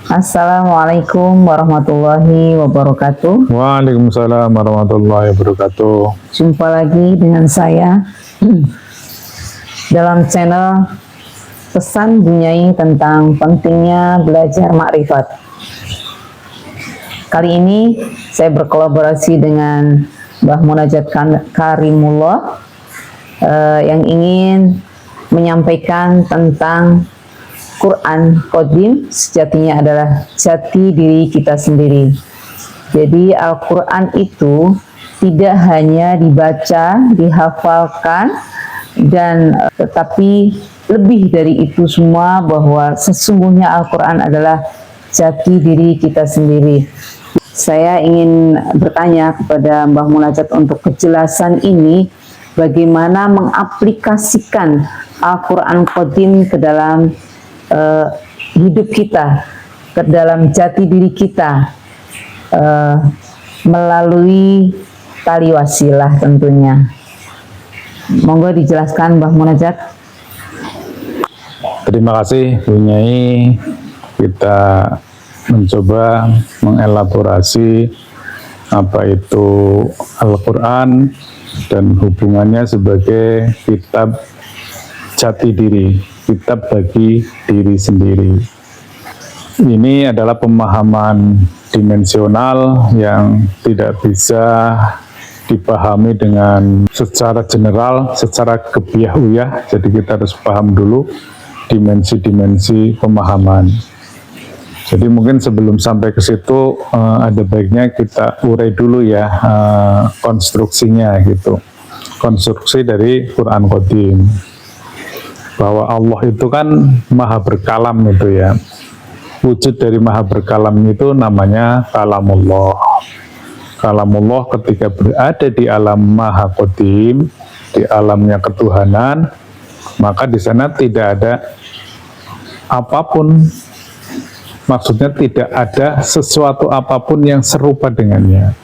Assalamualaikum warahmatullahi wabarakatuh. Waalaikumsalam warahmatullahi wabarakatuh. Jumpa lagi dengan saya dalam channel Pesan Bunyai tentang pentingnya belajar makrifat. Kali ini saya berkolaborasi dengan Mbah Munajat Karimullah yang ingin menyampaikan tentang Quran Qadim sejatinya adalah jati diri kita sendiri. Jadi Al-Quran itu tidak hanya dibaca, dihafalkan, dan tetapi lebih dari itu semua, bahwa sesungguhnya Al-Quran adalah jati diri kita sendiri. Saya ingin bertanya kepada Mbah Munajat untuk kejelasan ini, bagaimana mengaplikasikan Al-Quran Qadim ke dalam hidup kita, ke dalam jati diri kita, melalui tali wasilah tentunya. Monggo dijelaskan Mbah Munajat. Terima kasih Bunyai. Kita mencoba mengelaborasi apa itu Al-Quran dan hubungannya sebagai kitab jati diri, kitab bagi diri sendiri. Ini adalah pemahaman dimensional yang tidak bisa dipahami dengan secara general, secara gebiah-uyah. Jadi kita harus paham dulu dimensi-dimensi pemahaman. Jadi mungkin sebelum sampai ke situ ada baiknya kita urai dulu ya konstruksinya gitu. Konstruksi dari Quran Qadim. Bahwa Allah itu kan maha berkalam itu ya. Wujud dari maha berkalam itu namanya kalamullah. Kalamullah ketika berada di alam maha qadim, di alamnya ketuhanan, maka di sana tidak ada apapun, maksudnya tidak ada sesuatu apapun yang serupa dengannya.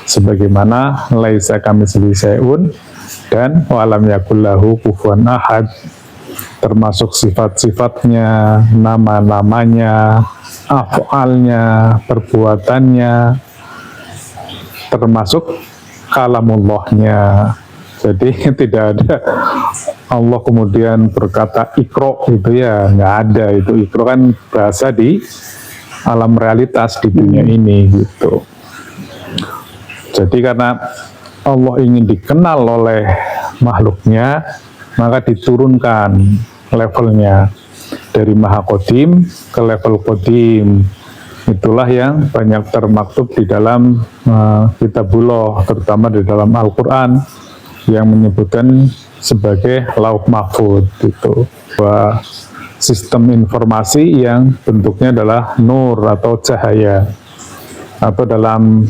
Sebagaimana laisa kamitslihi syai'un dan wa lam yakul lahu kufuwan ahad, termasuk sifat-sifatnya, nama-namanya, af'alnya, perbuatannya, termasuk kalamullahnya. Jadi tidak ada Allah kemudian berkata ikro gitu ya, nggak ada. Itu ikro kan bahasa di alam realitas di dunia ini gitu. Jadi karena Allah ingin dikenal oleh makhluknya, maka diturunkan levelnya dari maha qadim ke level qadim. Itulah yang banyak termaktub di dalam kitabullah, terutama di dalam Al-Quran yang menyebutkan sebagai lauh mahfud gitu. Bahwa sistem informasi yang bentuknya adalah nur atau cahaya, atau dalam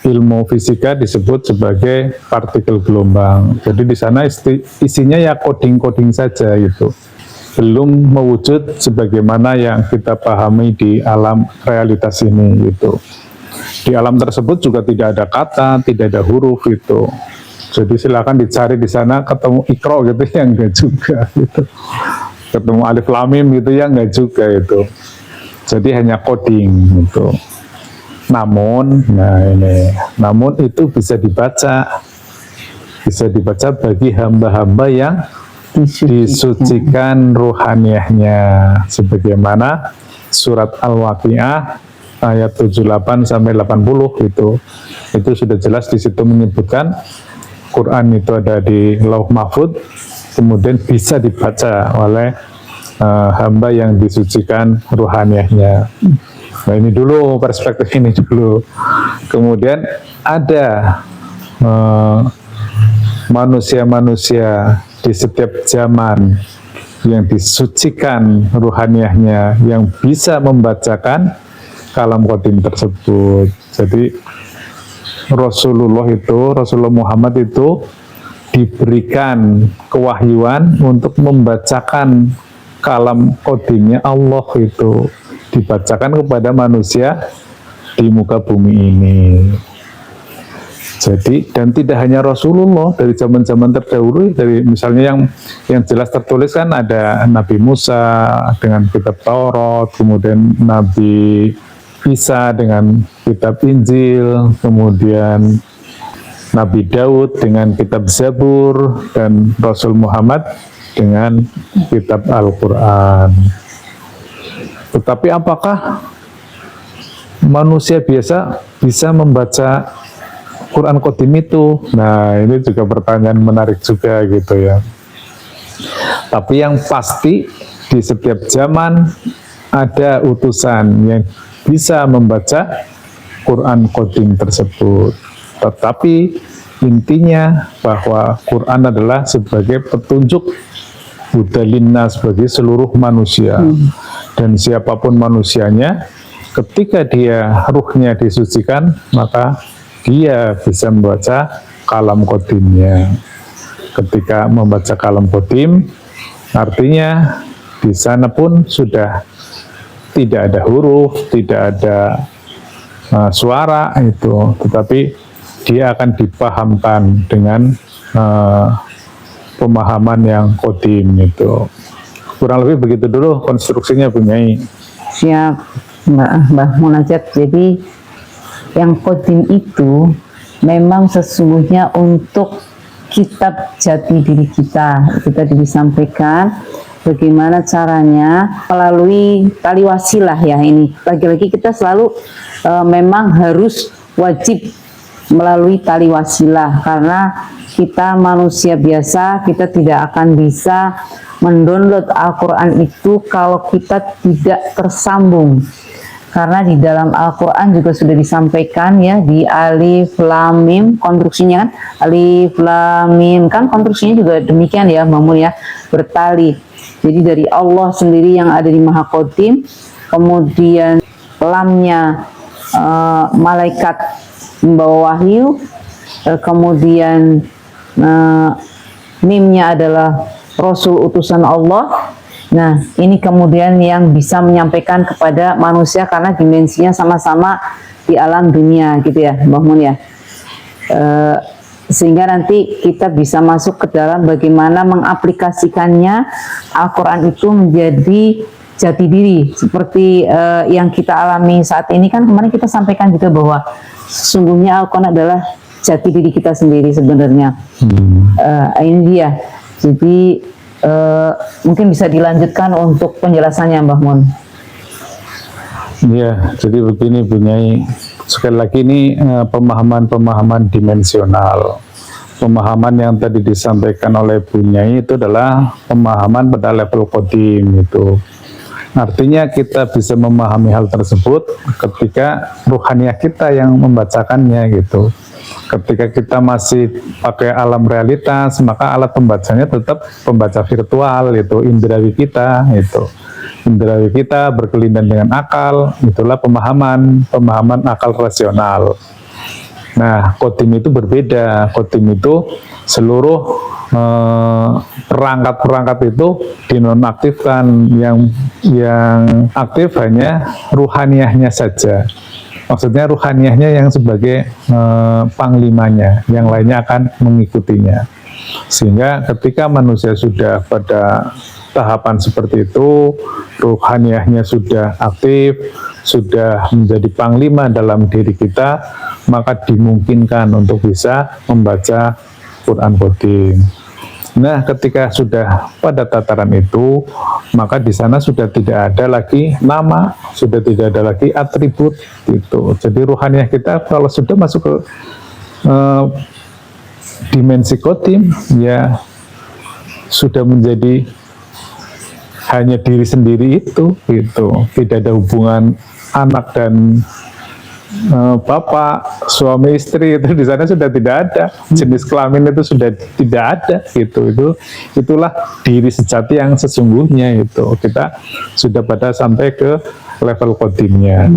ilmu fisika disebut sebagai partikel gelombang. Jadi di sana isinya ya coding-coding saja gitu. Belum mewujud sebagaimana yang kita pahami di alam realitas ini gitu. Di alam tersebut juga tidak ada kata, tidak ada huruf gitu. Jadi silakan dicari di sana ketemu ikro gitu ya enggak juga gitu. Ketemu alif lam mim gitu ya enggak juga itu. Jadi hanya coding gitu. Namun itu bisa dibaca bagi hamba-hamba yang disucikan ruhaniyahnya, sebagaimana surat Al-Waqiah ayat 78 sampai 80 itu sudah jelas di situ menyebutkan Quran itu ada di Lauh Mahfud, kemudian bisa dibaca oleh hamba yang disucikan ruhaniyahnya. Nah ini dulu perspektif ini dulu. Kemudian ada manusia-manusia di setiap zaman yang disucikan ruhaniyahnya, yang bisa membacakan kalam qadim tersebut. Jadi Rasulullah Muhammad itu diberikan kewahyuan untuk membacakan kalam qadimnya Allah itu, dibacakan kepada manusia di muka bumi ini. Jadi, dan tidak hanya Rasulullah, dari zaman-zaman terdahulu, dari misalnya yang jelas tertulis kan ada Nabi Musa dengan kitab Taurat, kemudian Nabi Isa dengan kitab Injil, kemudian Nabi Daud dengan kitab Zabur, dan Rasul Muhammad dengan kitab Al-Quran. Tetapi apakah manusia biasa bisa membaca Quran Qadim itu? Nah, ini juga pertanyaan menarik juga gitu ya. Tapi yang pasti di setiap zaman ada utusan yang bisa membaca Quran Qadim tersebut. Tetapi intinya bahwa Quran adalah sebagai petunjuk hudalinnas bagi seluruh manusia. Dan siapapun manusianya, ketika dia ruhnya disucikan, maka dia bisa membaca kalam qadimnya. Ketika membaca kalam qadim, artinya di sana pun sudah tidak ada huruf, tidak ada suara itu, tetapi dia akan dipahamkan dengan pemahaman yang qadim itu. Kurang lebih begitu dulu konstruksinya, Bu Nyai. Siap, Mbah Munajat. Jadi yang qadim itu memang sesungguhnya untuk kitab jati diri kita. Itu tadi disampaikan bagaimana caranya melalui tali wasilah ya. Ini lagi-lagi kita selalu memang harus wajib melalui tali wasilah, karena kita manusia biasa, kita tidak akan bisa mendownload Al-Quran itu kalau kita tidak tersambung. Karena di dalam Al-Quran juga sudah disampaikan ya, di Alif Lam Mim konstruksinya kan, Alif Lam Mim kan konstruksinya juga demikian ya, bangun ya, bertali. Jadi dari Allah sendiri yang ada di Maha Qadim, kemudian lamnya malaikat membawa wahyu, kemudian mimnya adalah Rasul utusan Allah. Nah, ini kemudian yang bisa menyampaikan kepada manusia karena dimensinya sama-sama di alam dunia gitu ya, Mbak Mun ya. Sehingga nanti kita bisa masuk ke dalam bagaimana mengaplikasikannya Al-Quran itu menjadi jati diri seperti yang kita alami saat ini. Kan kemarin kita sampaikan juga bahwa sesungguhnya Al-Quran adalah jati diri kita sendiri sebenarnya. Ini dia. Jadi mungkin bisa dilanjutkan untuk penjelasannya, Mbah Mun. Iya, jadi begini Bu Nyai, sekali lagi ini pemahaman-pemahaman dimensional. Pemahaman yang tadi disampaikan oleh Bu Nyai itu adalah pemahaman pada level qadim itu. Artinya kita bisa memahami hal tersebut ketika ruhaniah kita yang membacakannya gitu. Ketika kita masih pakai alam realitas, maka alat pembacanya tetap pembaca virtual, itu indrawi kita, itu indrawi kita berkelindan dengan akal, itulah pemahaman akal rasional. Nah, qadim itu berbeda. Qadim itu seluruh perangkat-perangkat itu dinonaktifkan, yang aktif hanya ruhaniahnya saja. Maksudnya ruhaniahnya yang sebagai panglimanya, yang lainnya akan mengikutinya. Sehingga ketika manusia sudah pada tahapan seperti itu, ruhaniahnya sudah aktif, sudah menjadi panglima dalam diri kita, maka dimungkinkan untuk bisa membaca Quran Qadim. Nah, ketika sudah pada tataran itu, maka di sana sudah tidak ada lagi nama, sudah tidak ada lagi atribut gitu. Jadi ruhaniah kita kalau sudah masuk ke dimensi qadim, ya sudah menjadi hanya diri sendiri itu gitu. Tidak ada hubungan anak dan bapak, suami istri itu di sana sudah tidak ada, jenis kelamin itu sudah tidak ada gitu. Itulah diri sejati yang sesungguhnya itu. Kita sudah pada sampai ke level qadimnya.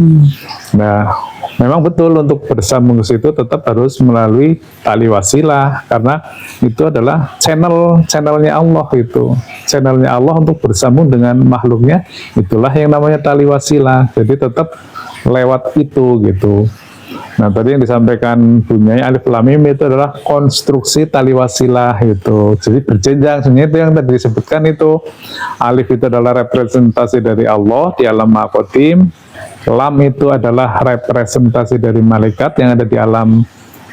Nah, memang betul untuk bersambung ke situ tetap harus melalui tali wasilah, karena itu adalah channelnya Allah itu. Channelnya Allah untuk bersambung dengan makhluknya, itulah yang namanya tali wasilah. Jadi tetap lewat itu gitu. Nah, tadi yang disampaikan Bunyai alif lam mim itu adalah konstruksi tali wasilah itu. Jadi berjenjang. Sebenarnya itu yang tadi disebutkan itu. Alif itu adalah representasi dari Allah di alam Maha Qadim. Lam itu adalah representasi dari malaikat yang ada di alam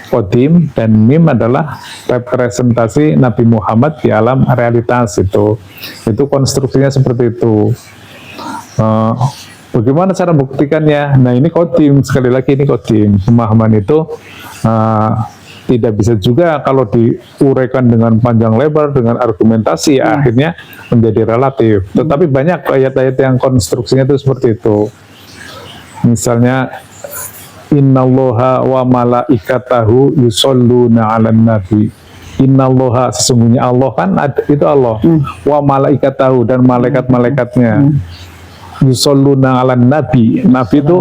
Qadim, dan mim adalah representasi Nabi Muhammad di alam realitas itu. Itu konstruksinya seperti itu. Bagaimana cara membuktikannya? Nah, ini Qadim, sekali lagi ini Qadim. Pemahaman itu tidak bisa juga kalau diuraikan dengan panjang lebar, dengan argumentasi, akhirnya menjadi relatif. Tetapi banyak ayat-ayat yang konstruksinya itu seperti itu. Misalnya, Innallaha wa malaikatahu yusholluna 'alan nabi. Innallaha, sesungguhnya Allah kan itu Allah. Wa malaikatahu, dan malaikat-malaikatnya. Yusholluna 'alan nabi. Nabi itu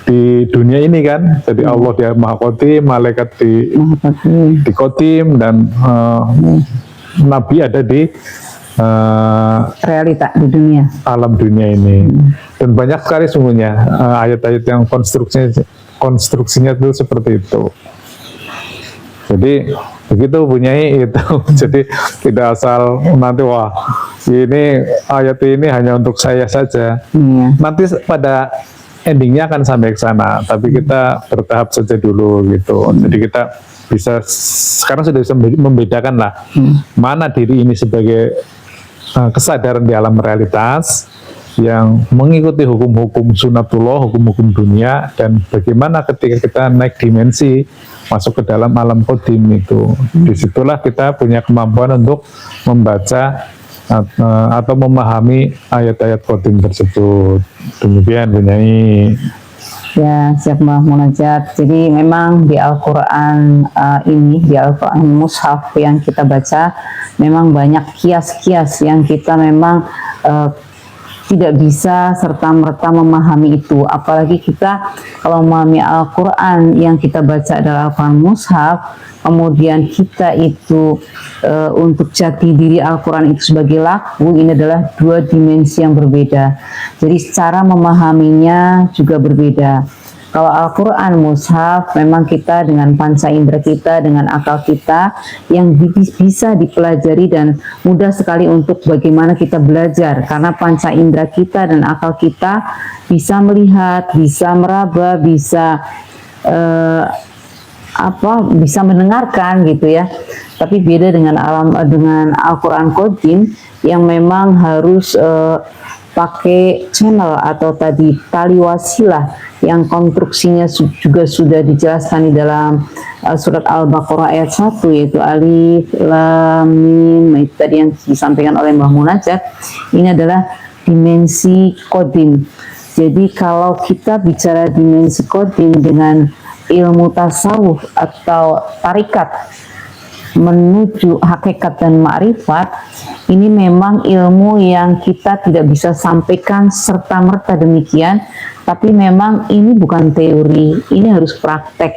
di dunia ini kan. Jadi Allah di Maha Qadim, malaikat di Qadim, dan Nabi ada di realita di dunia, alam dunia ini. Dan banyak sekali sungguhnya ayat-ayat yang konstruksinya itu seperti itu. Jadi begitu Bunyai itu. Jadi tidak asal nanti wah ini ayat ini hanya untuk saya saja. Nanti pada endingnya akan sampai ke sana, tapi kita bertahap saja dulu gitu. Jadi kita bisa sekarang sudah bisa membedakan lah mana diri ini sebagai kesadaran di alam realitas yang mengikuti hukum-hukum sunatullah, hukum-hukum dunia, dan bagaimana ketika kita naik dimensi masuk ke dalam alam qadim itu. Disitulah kita punya kemampuan untuk membaca atau memahami ayat-ayat qadim tersebut. Demikian Bunyai. Ya, siap Mbah Munajat. Jadi memang di Al-Quran ini, di Al-Quran Mushaf yang kita baca, memang banyak kias-kias yang kita memang tidak bisa serta-merta memahami itu. Apalagi kita kalau memahami Al-Quran yang kita baca adalah Al-Quran Mushaf, kemudian kita itu untuk jati diri Al-Quran itu sebagai laku, ini adalah dua dimensi yang berbeda. Jadi cara memahaminya juga berbeda. Kalau Al-Quran Mushaf, memang kita dengan panca indera kita, dengan akal kita yang bisa dipelajari dan mudah sekali untuk bagaimana kita belajar. Karena panca indera kita dan akal kita bisa melihat, bisa meraba, bisa bisa mendengarkan gitu ya. Tapi beda dengan dengan Al-Quran Qadim yang memang harus pakai channel atau tadi tali wasilah yang konstruksinya juga sudah dijelaskan di dalam surat Al-Baqarah ayat 1, yaitu alif lam mim. Itu tadi yang disampaikan oleh Mbah Munajat. Ini adalah dimensi qadim. Jadi kalau kita bicara dimensi qadim dengan ilmu tasawuf atau tarikat menuju hakikat dan ma'rifat, ini memang ilmu yang kita tidak bisa sampaikan serta-merta demikian, tapi memang ini bukan teori, ini harus praktek.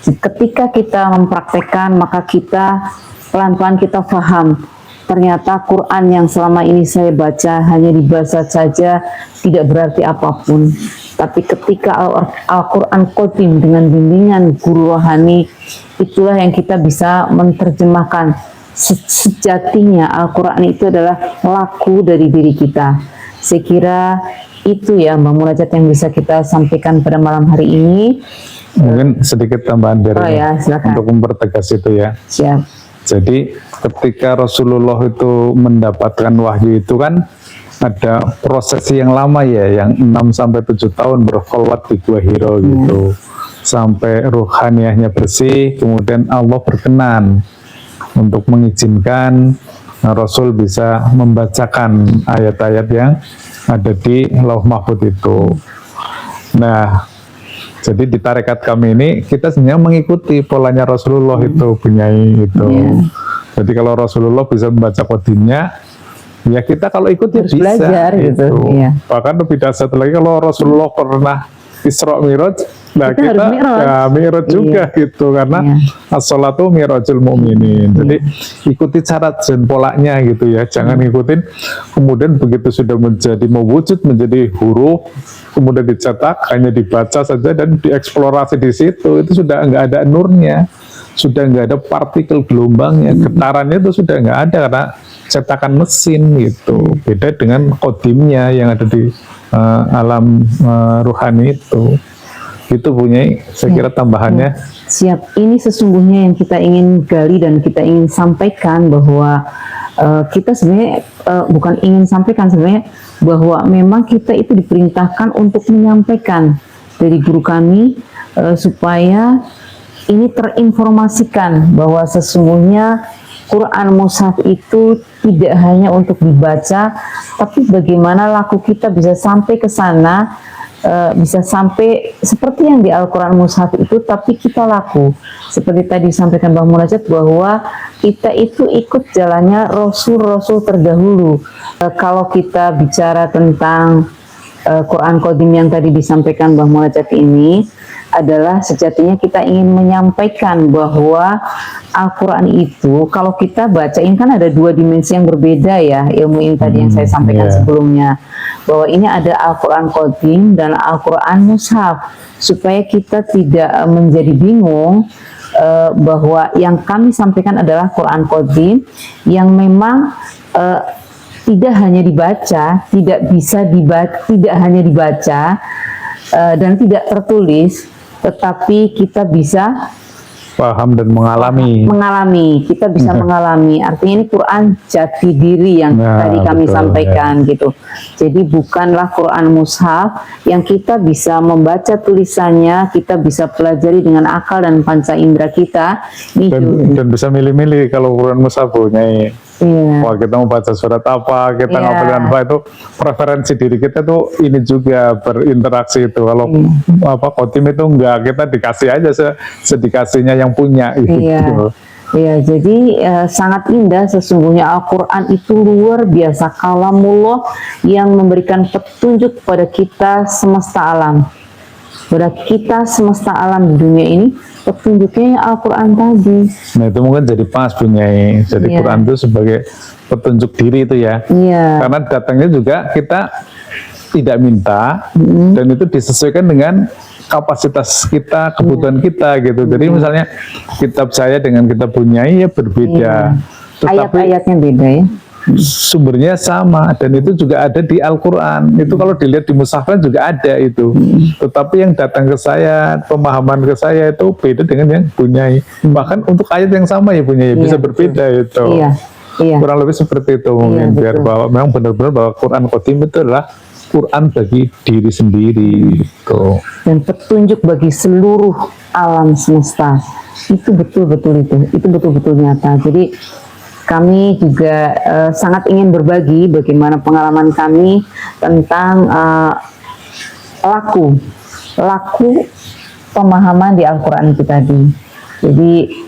Ketika kita mempraktekkan, maka kita pelan-pelan kita paham, ternyata Quran yang selama ini saya baca hanya dibaca saja, tidak berarti apapun. Tapi ketika Al-Quran Qadim dengan bimbingan guru rohani, itulah yang kita bisa menerjemahkan sejatinya Al-Quran itu adalah laku dari diri kita. Saya kira itu ya Mbak Munajat yang bisa kita sampaikan pada malam hari ini. Mungkin sedikit tambahan dari untuk mempertegas itu ya. Siap. Jadi ketika Rasulullah itu mendapatkan wahyu itu kan ada prosesi yang lama ya, yang 6-7 tahun berkholwat di Gua Hiro gitu, sampai ruhaniyahnya bersih, kemudian Allah berkenan untuk mengizinkan Rasul bisa membacakan ayat-ayat yang ada di Lauh Mahfud itu. Nah, jadi di tarekat kami ini kita sebenarnya mengikuti polanya Rasulullah itu, Bunyai itu. Jadi kalau Rasulullah bisa membaca qadimnya, ya kita kalau ikut ya bisa belajar gitu. Bahkan lebih dasar lagi kalau Rasulullah pernah Isra Mi'raj, Nah, kita harus mi'raj. ya mi'raj juga gitu, karena as-sholatu mi'rajul mu'minin. Jadi ikuti cara dan polanya gitu ya, jangan ikutin kemudian begitu sudah menjadi mewujud menjadi huruf, kemudian dicetak hanya dibaca saja dan dieksplorasi di situ, itu sudah nggak ada nurnya, sudah nggak ada partikel gelombangnya, getarannya itu sudah nggak ada karena cetakan mesin gitu. Beda dengan kodimnya yang ada di alam ruhani itu punya, saya kira tambahannya. Siap, ini sesungguhnya yang kita ingin gali dan kita ingin sampaikan bahwa kita sebenarnya bukan ingin sampaikan sebenarnya bahwa memang kita itu diperintahkan untuk menyampaikan dari guru kami supaya ini terinformasikan bahwa sesungguhnya Quran Mushaf itu tidak hanya untuk dibaca, tapi bagaimana laku kita bisa sampai ke sana, bisa sampai seperti yang di Al-Quran Mushaf itu, tapi kita laku. Seperti tadi disampaikan Bang Munajat bahwa kita itu ikut jalannya Rasul-Rasul terdahulu. Kalau kita bicara tentang Quran Qadim yang tadi disampaikan Bang Munajat ini, adalah sejatinya kita ingin menyampaikan bahwa Al-Quran itu kalau kita bacain kan ada dua dimensi yang berbeda ya, ilmu ini tadi yang saya sampaikan sebelumnya, bahwa ini ada Al-Quran Qadim dan Al-Quran Mushaf, supaya kita tidak menjadi bingung bahwa yang kami sampaikan adalah Quran Qadim yang memang tidak hanya dibaca, tidak hanya dibaca dan tidak tertulis, tetapi kita bisa paham dan mengalami. Kita bisa mengalami. Artinya ini Quran jati diri yang tadi kami sampaikan gitu. Jadi bukanlah Quran Mushaf yang kita bisa membaca tulisannya, kita bisa pelajari dengan akal dan panca indera kita. Dan bisa milih-milih kalau Quran Mushaf punya. Wah, kita mau baca surat apa, kita ngapain apa, itu preferensi diri kita tuh ini juga berinteraksi itu. Kalau Qadim itu enggak, kita dikasih aja sedikasihnya yang punya gitu. Iya, jadi sangat indah sesungguhnya Al-Quran itu luar biasa, kalamullah yang memberikan petunjuk pada kita semesta alam. Pada kita semesta alam di dunia ini, petunjuknya Al-Quran tadi. Nah itu mungkin jadi pas punya, jadi Quran itu sebagai petunjuk diri itu ya. Karena datangnya juga kita tidak minta, dan itu disesuaikan dengan kapasitas kita, kebutuhan kita gitu. Jadi misalnya kitab saya dengan kitab Bunyai ya berbeda. Ayat-ayatnya beda ya. Sumbernya sama, dan itu juga ada di Al-Quran. Itu kalau dilihat di Mushaf juga ada itu. Tetapi yang datang ke saya, pemahaman ke saya itu beda dengan yang Bunyai. Bahkan untuk ayat yang sama ya Bunyai bisa berbeda itu. Kurang lebih seperti itu mungkin, biar bahwa memang benar-benar bahwa Quran Qadim itu adalah Quran bagi diri sendiri gitu. Dan petunjuk bagi seluruh alam semesta. Itu betul-betul itu betul-betul nyata. Jadi kami juga sangat ingin berbagi bagaimana pengalaman kami tentang laku pemahaman di Al-Quran itu tadi. Jadi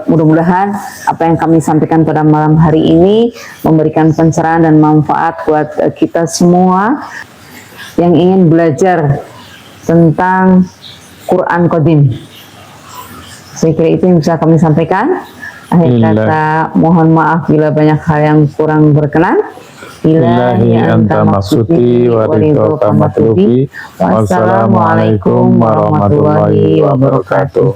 mudah-mudahan apa yang kami sampaikan pada malam hari ini memberikan pencerahan dan manfaat buat kita semua yang ingin belajar tentang Quran Qadim. Saya kira itu yang bisa kami sampaikan. Akhir kata, mohon maaf bila banyak hal yang kurang berkenan. Ilahi anta maksudi wa ridhoka matlubi. Wassalamualaikum warahmatullahi wabarakatuh.